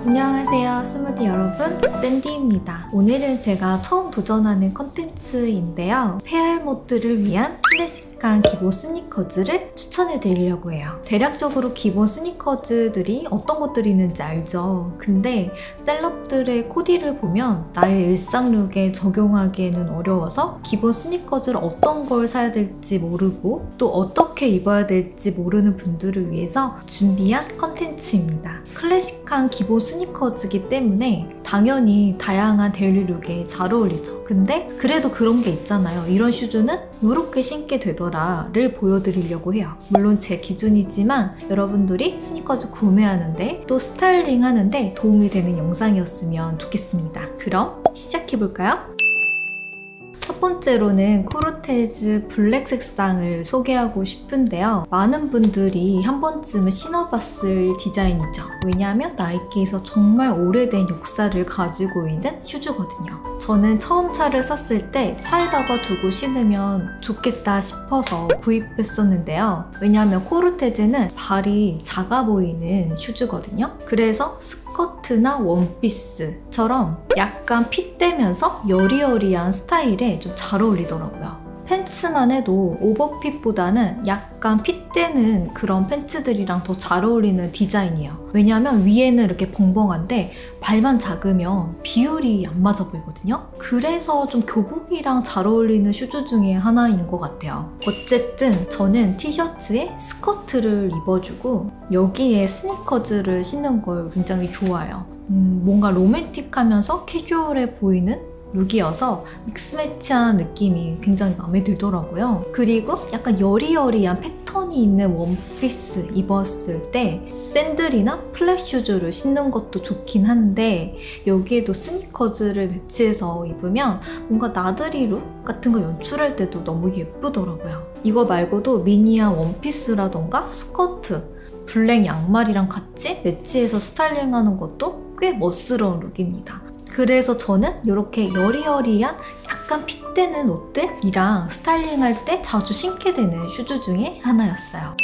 안녕하세요 스무디 여러분, 샌디입니다. 오늘은 제가 처음 도전하는 컨텐츠인데요, 페알못들을 위한 클래식한 기본 스니커즈를 추천해 드리려고 해요. 대략적으로 기본 스니커즈들이 어떤 것들이 있는지 알죠? 근데 셀럽들의 코디를 보면 나의 일상 룩에 적용하기에는 어려워서 기본 스니커즈를 어떤 걸 사야 될지 모르고 또 어떻게 입어야 될지 모르는 분들을 위해서 준비한 컨텐츠입니다. 클래식한 기본 스니커즈이기 때문에 당연히 다양한 데일리룩에 잘 어울리죠. 근데 그래도 그런 게 있잖아요. 이런 슈즈는 이렇게 신게 되더라 를 보여드리려고 해요. 물론 제 기준이지만 여러분들이 스니커즈 구매하는데 또 스타일링 하는데 도움이 되는 영상이었으면 좋겠습니다. 그럼 시작해볼까요? 첫 번째로는 코르테즈 블랙 색상을 소개하고 싶은데요. 많은 분들이 한 번쯤은 신어봤을 디자인이죠. 왜냐하면 나이키에서 정말 오래된 역사를 가지고 있는 슈즈거든요. 저는 처음 차를 샀을 때 차에다가 두고 신으면 좋겠다 싶어서 구입했었는데요. 왜냐하면 코르테즈는 발이 작아 보이는 슈즈거든요. 그래서 스커트나 원피스처럼 약간 핏대면서 여리여리한 스타일에 좀 잘 어울리더라고요. 팬츠만 해도 오버핏보다는 약간 핏대는 그런 팬츠들이랑 더 잘 어울리는 디자인이에요. 왜냐하면 위에는 이렇게 벙벙한데 발만 작으면 비율이 안 맞아 보이거든요. 그래서 좀 교복이랑 잘 어울리는 슈즈 중에 하나인 것 같아요. 어쨌든 저는 티셔츠에 스커트를 입어주고 여기에 스니커즈를 신는 걸 굉장히 좋아해요. 뭔가 로맨틱하면서 캐주얼해 보이는 룩이어서 믹스매치한 느낌이 굉장히 마음에 들더라고요. 그리고 약간 여리여리한 패턴이 있는 원피스 입었을 때 샌들이나 플랫 슈즈를 신는 것도 좋긴 한데 여기에도 스니커즈를 매치해서 입으면 뭔가 나들이 룩 같은 거 연출할 때도 너무 예쁘더라고요. 이거 말고도 미니한 원피스라던가 스커트, 블랙 양말이랑 같이 매치해서 스타일링하는 것도 꽤 멋스러운 룩입니다. 그래서 저는 이렇게 여리여리한 약간 핏대는 옷들이랑 스타일링할 때 자주 신게 되는 슈즈 중에 하나였어요.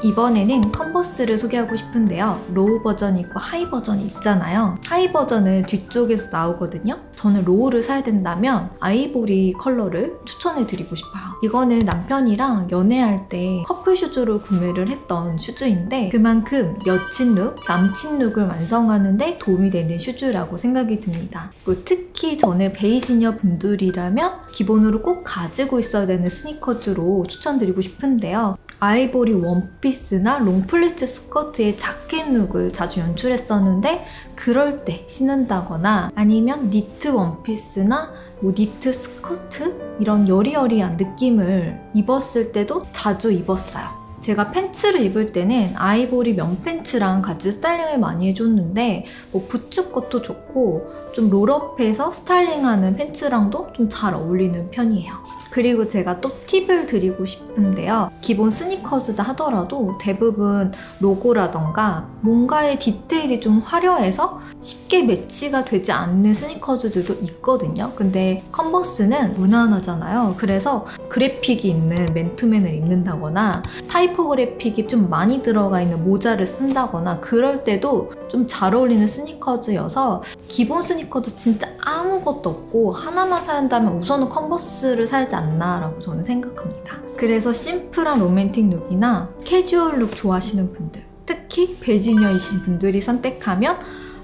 이번에는 컨버스를 소개하고 싶은데요. 로우 버전이 있고 하이 버전이 있잖아요. 하이 버전은 뒤쪽에서 나오거든요. 저는 로우를 사야 된다면 아이보리 컬러를 추천해드리고 싶어요. 이거는 남편이랑 연애할 때 커플 슈즈로 구매를 했던 슈즈인데 그만큼 여친 룩, 남친 룩을 완성하는 데 도움이 되는 슈즈라고 생각이 듭니다. 특히 저는 베이지녀 분들이라면 기본으로 꼭 가지고 있어야 되는 스니커즈로 추천드리고 싶은데요. 아이보리 원피스나 롱플리츠 스커트의 자켓 룩을 자주 연출했었는데 그럴 때 신는다거나 아니면 니트 원피스나 니트 스커트? 이런 여리여리한 느낌을 입었을 때도 자주 입었어요. 제가 팬츠를 입을 때는 아이보리 면 팬츠랑 같이 스타일링을 많이 해줬는데 부츠 것도 좋고 좀 롤업해서 스타일링하는 팬츠랑도 좀 잘 어울리는 편이에요. 그리고 제가 또 팁을 드리고 싶은데요. 기본 스니커즈다 하더라도 대부분 로고라던가 뭔가의 디테일이 좀 화려해서 쉽게 매치가 되지 않는 스니커즈들도 있거든요. 근데 컨버스는 무난하잖아요. 그래서 그래픽이 있는 맨투맨을 입는다거나 타이포그래픽이 좀 많이 들어가 있는 모자를 쓴다거나 그럴 때도 좀 잘 어울리는 스니커즈여서 기본 스니커즈 진짜 아무것도 없고 하나만 사야 한다면 우선은 컨버스를 사야지 않나 라고 저는 생각합니다. 그래서 심플한 로맨틱 룩이나 캐주얼 룩 좋아하시는 분들, 특히 베이지녀이신 분들이 선택하면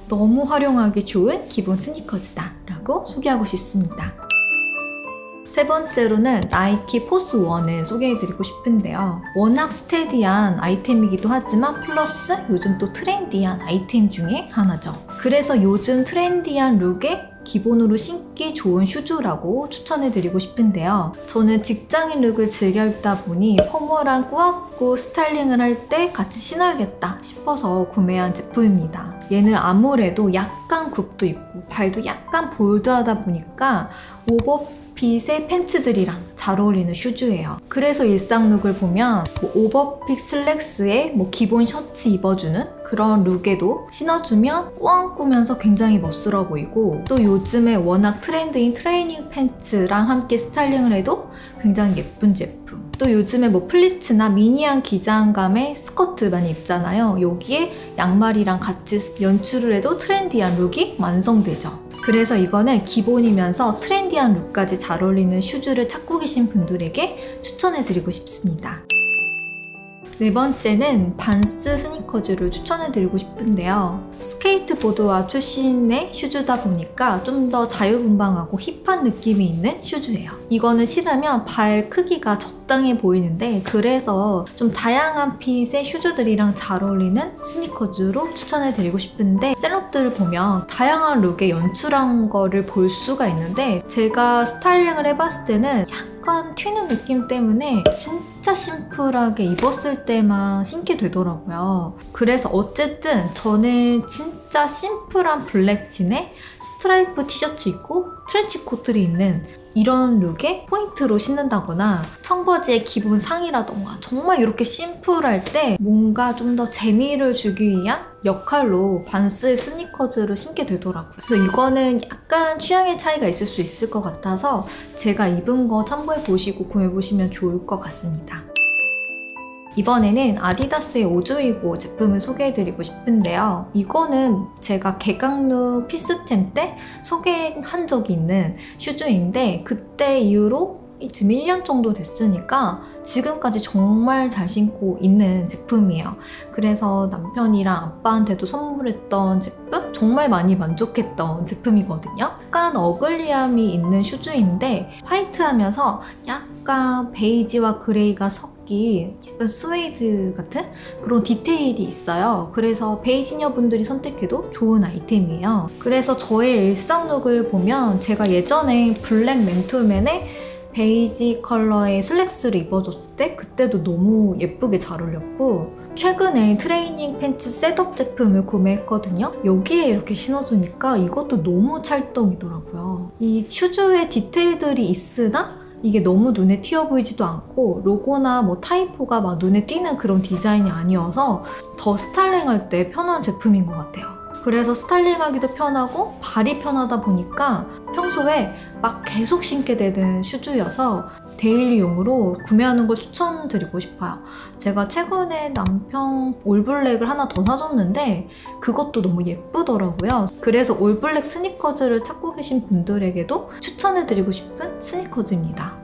너무 활용하기 좋은 기본 스니커즈다 라고 소개하고 싶습니다. 세 번째로는 나이키 포스 1을 소개해드리고 싶은데요. 워낙 스테디한 아이템이기도 하지만 플러스 요즘 또 트렌디한 아이템 중에 하나죠. 그래서 요즘 트렌디한 룩에 기본으로 신기 좋은 슈즈라고 추천해드리고 싶은데요. 저는 직장인 룩을 즐겨 입다 보니 포멀한 꾸안꾸 스타일링을 할 때 같이 신어야겠다 싶어서 구매한 제품입니다. 얘는 아무래도 약간 굽도 있고 발도 약간 볼드하다 보니까 오버핏의 팬츠들이랑 잘 어울리는 슈즈예요. 그래서 일상 룩을 보면 오버핏 슬랙스에 기본 셔츠 입어주는 그런 룩에도 신어주면 꾸안꾸면서 굉장히 멋스러워 보이고 또 요즘에 워낙 트렌드인 트레이닝 팬츠랑 함께 스타일링을 해도 굉장히 예쁜 제품. 또 요즘에 뭐 플리츠나 미니한 기장감의 스커트 많이 입잖아요. 여기에 양말이랑 같이 연출을 해도 트렌디한 룩이 완성되죠. 그래서 이거는 기본이면서 트렌디한 룩까지 잘 어울리는 슈즈를 찾고 계신 분들에게 추천해드리고 싶습니다. 네 번째는 반스 스니커즈를 추천해드리고 싶은데요. 스케이트보드와 출신의 슈즈다 보니까 좀 더 자유분방하고 힙한 느낌이 있는 슈즈예요. 이거는 신으면 발 크기가 적당해 보이는데 그래서 좀 다양한 핏의 슈즈들이랑 잘 어울리는 스니커즈로 추천해드리고 싶은데 셀럽들을 보면 다양한 룩에 연출한 거를 볼 수가 있는데 제가 스타일링을 해봤을 때는 약간 튀는 느낌 때문에 진짜 심플하게 입었을 때만 신게 되더라고요. 그래서 어쨌든 저는 진짜 심플한 블랙진에 스트라이프 티셔츠 입고 트렌치 코트를 입는 이런 룩에 포인트로 신는다거나 청바지에 기본 상의라던가 정말 이렇게 심플할 때 뭔가 좀 더 재미를 주기 위한 역할로 반스의 스니커즈를 신게 되더라고요. 그래서 이거는 약간 취향의 차이가 있을 수 있을 것 같아서 제가 입은 거 참고해보시고 구매해보시면 좋을 것 같습니다. 이번에는 아디다스의 오즈위고 제품을 소개해드리고 싶은데요. 이거는 제가 개강룩 필수템 때 소개한 적이 있는 슈즈인데 그때 이후로 지금 1년 정도 됐으니까 지금까지 정말 잘 신고 있는 제품이에요. 그래서 남편이랑 아빠한테도 선물했던 제품? 정말 많이 만족했던 제품이거든요. 약간 어글리함이 있는 슈즈인데 화이트하면서 약간 베이지와 그레이가 섞인 약간 스웨이드 같은 그런 디테일이 있어요. 그래서 베이지녀분들이 선택해도 좋은 아이템이에요. 그래서 저의 일상 룩을 보면 제가 예전에 블랙 맨투맨에 베이지 컬러의 슬랙스를 입어줬을 때 그때도 너무 예쁘게 잘 어울렸고 최근에 트레이닝 팬츠 셋업 제품을 구매했거든요. 여기에 이렇게 신어주니까 이것도 너무 찰떡이더라고요. 이 슈즈에 디테일들이 있으나 이게 너무 눈에 튀어 보이지도 않고 로고나 뭐 타이포가 막 눈에 띄는 그런 디자인이 아니어서 더 스타일링할 때 편한 제품인 것 같아요. 그래서 스타일링하기도 편하고 발이 편하다 보니까 평소에 막 계속 신게 되는 슈즈여서 데일리용으로 구매하는 걸 추천드리고 싶어요. 제가 최근에 남편 올블랙을 하나 더 사줬는데 그것도 너무 예쁘더라고요. 그래서 올블랙 스니커즈를 찾고 계신 분들에게도 추천해드리고 싶은 스니커즈입니다.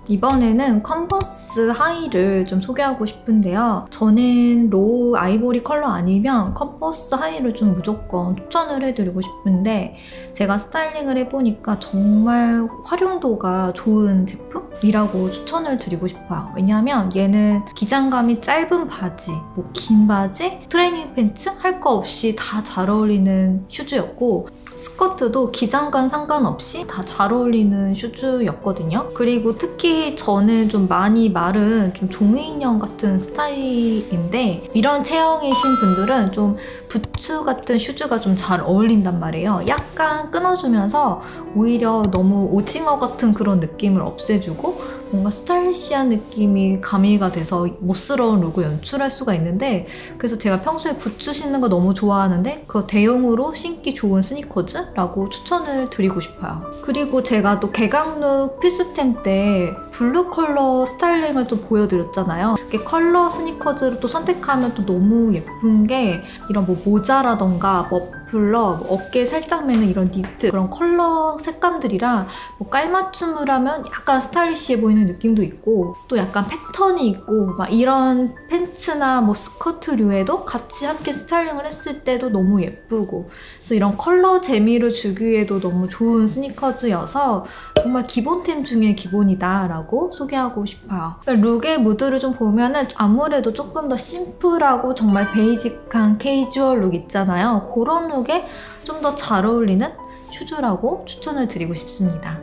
이번에는 컨버스 하이를 좀 소개하고 싶은데요. 저는 로우 아이보리 컬러 아니면 컨버스 하이를 좀 무조건 추천을 해드리고 싶은데 제가 스타일링을 해보니까 정말 활용도가 좋은 제품이라고 추천을 드리고 싶어요. 왜냐하면 얘는 기장감이 짧은 바지, 뭐 긴 바지, 트레이닝 팬츠 할 거 없이 다 잘 어울리는 슈즈였고 스커트도 기장감 상관없이 다 잘 어울리는 슈즈였거든요. 그리고 특히 저는 좀 많이 마른 좀 종이인형 같은 스타일인데 이런 체형이신 분들은 좀 부츠 같은 슈즈가 좀 잘 어울린단 말이에요. 약간 끊어주면서 오히려 너무 오징어 같은 그런 느낌을 없애주고 뭔가 스타일리시한 느낌이 가미가 돼서 멋스러운 룩을 연출할 수가 있는데 그래서 제가 평소에 부츠 신는 거 너무 좋아하는데 그거 대용으로 신기 좋은 스니커즈라고 추천을 드리고 싶어요. 그리고 제가 또 개강룩 필수템 때 블루 컬러 스타일링을 또 보여드렸잖아요. 이렇게 컬러 스니커즈를 또 선택하면 또 너무 예쁜 게 이런 뭐 모자라던가 머플러, 뭐 어깨에 살짝 매는 이런 니트 그런 컬러 색감들이랑 뭐 깔맞춤을 하면 약간 스타일리시해 보이는 느낌도 있고 또 약간 패턴이 있고 막 이런 팬츠나 뭐 스커트류에도 같이 함께 스타일링을 했을 때도 너무 예쁘고 그래서 이런 컬러 재미를 주기에도 너무 좋은 스니커즈여서 정말 기본템 중에 기본이다 라고 소개하고 싶어요. 룩의 무드를 좀 보면은 아무래도 조금 더 심플하고 정말 베이직한 캐주얼 룩 있잖아요. 그런 룩에 좀 더 잘 어울리는 슈즈라고 추천을 드리고 싶습니다.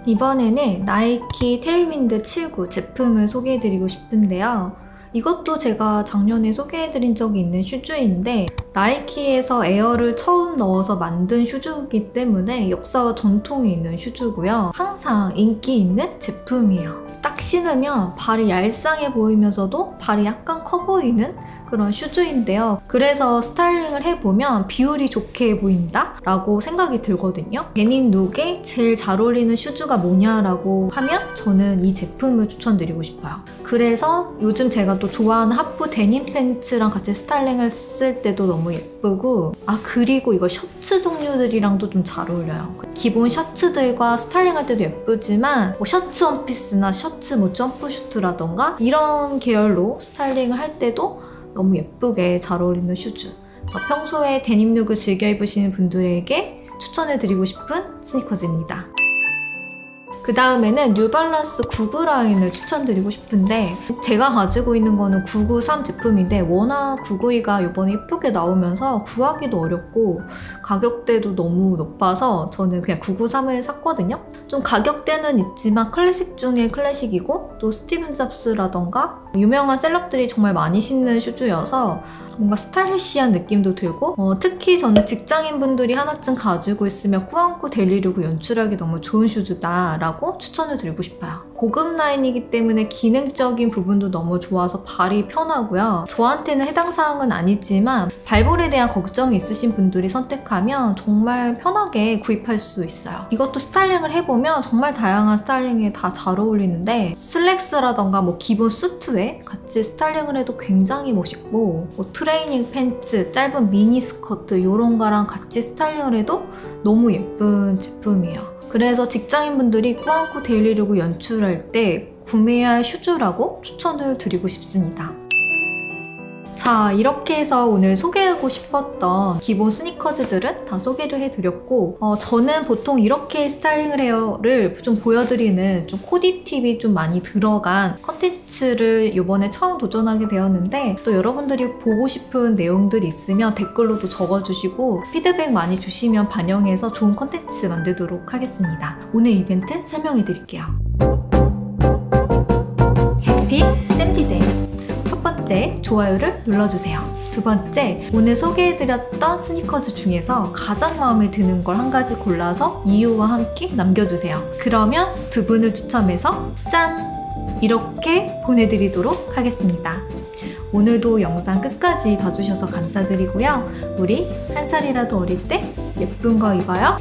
이번에는 나이키 테일윈드 79 제품을 소개해드리고 싶은데요. 이것도 제가 작년에 소개해드린 적이 있는 슈즈인데 나이키에서 에어를 처음 넣어서 만든 슈즈이기 때문에 역사와 전통이 있는 슈즈고요. 항상 인기 있는 제품이에요. 딱 신으면 발이 얄쌍해 보이면서도 발이 약간 커 보이는 그런 슈즈인데요. 그래서 스타일링을 해보면 비율이 좋게 보인다? 라고 생각이 들거든요. 데님 룩에 제일 잘 어울리는 슈즈가 뭐냐라고 하면 저는 이 제품을 추천드리고 싶어요. 그래서 요즘 제가 또 좋아하는 하프 데님 팬츠랑 같이 스타일링을 쓸 때도 너무 예쁘고, 그리고 이거 셔츠 종류들이랑도 좀 잘 어울려요. 기본 셔츠들과 스타일링할 때도 예쁘지만 셔츠 원피스나 셔츠 점프슈트라던가 이런 계열로 스타일링을 할 때도 너무 예쁘게 잘 어울리는 슈즈. 평소에 데님 룩을 즐겨 입으시는 분들에게 추천해드리고 싶은 스니커즈입니다. 그 다음에는 뉴발란스 99 라인을 추천드리고 싶은데, 제가 가지고 있는 거는 993 제품인데 워낙 992가 이번에 예쁘게 나오면서 구하기도 어렵고 가격대도 너무 높아서 저는 그냥 993을 샀거든요. 좀 가격대는 있지만 클래식 중에 클래식이고, 또 스티븐 잡스라던가 유명한 셀럽들이 정말 많이 신는 슈즈여서 뭔가 스타일리시한 느낌도 들고, 특히 저는 직장인분들이 하나쯤 가지고 있으면 꾸안꾸 데일리룩을 연출하기 너무 좋은 슈즈다 라고 추천을 드리고 싶어요. 고급 라인이기 때문에 기능적인 부분도 너무 좋아서 발이 편하고요. 저한테는 해당 사항은 아니지만 발볼에 대한 걱정이 있으신 분들이 선택하면 정말 편하게 구입할 수 있어요. 이것도 스타일링을 해보면 정말 다양한 스타일링에 다 잘 어울리는데, 슬랙스라던가 기본 수트에 같이 스타일링을 해도 굉장히 멋있고, 트레이닝 팬츠, 짧은 미니 스커트 이런 거랑 같이 스타일링을 해도 너무 예쁜 제품이에요. 그래서 직장인분들이 꾸안꾸 데일리룩을 연출할 때 구매해야 할 슈즈라고 추천을 드리고 싶습니다. 자, 이렇게 해서 오늘 소개하고 싶었던 기본 스니커즈들은 다 소개를 해드렸고, 저는 보통 이렇게 스타일링을 해요를 좀 보여드리는 좀 코디 팁이 좀 많이 들어간 컨텐츠를 이번에 처음 도전하게 되었는데, 또 여러분들이 보고 싶은 내용들이 있으면 댓글로도 적어주시고 피드백 많이 주시면 반영해서 좋은 컨텐츠 만들도록 하겠습니다. 오늘 이벤트 설명해드릴게요. 해피 샌디데이! 첫 번째, 좋아요를 눌러주세요. 두 번째, 오늘 소개해드렸던 스니커즈 중에서 가장 마음에 드는 걸 한 가지 골라서 이유와 함께 남겨주세요. 그러면 두 분을 추첨해서 짠! 이렇게 보내드리도록 하겠습니다. 오늘도 영상 끝까지 봐주셔서 감사드리고요. 우리 한 살이라도 어릴 때 예쁜 거 입어요.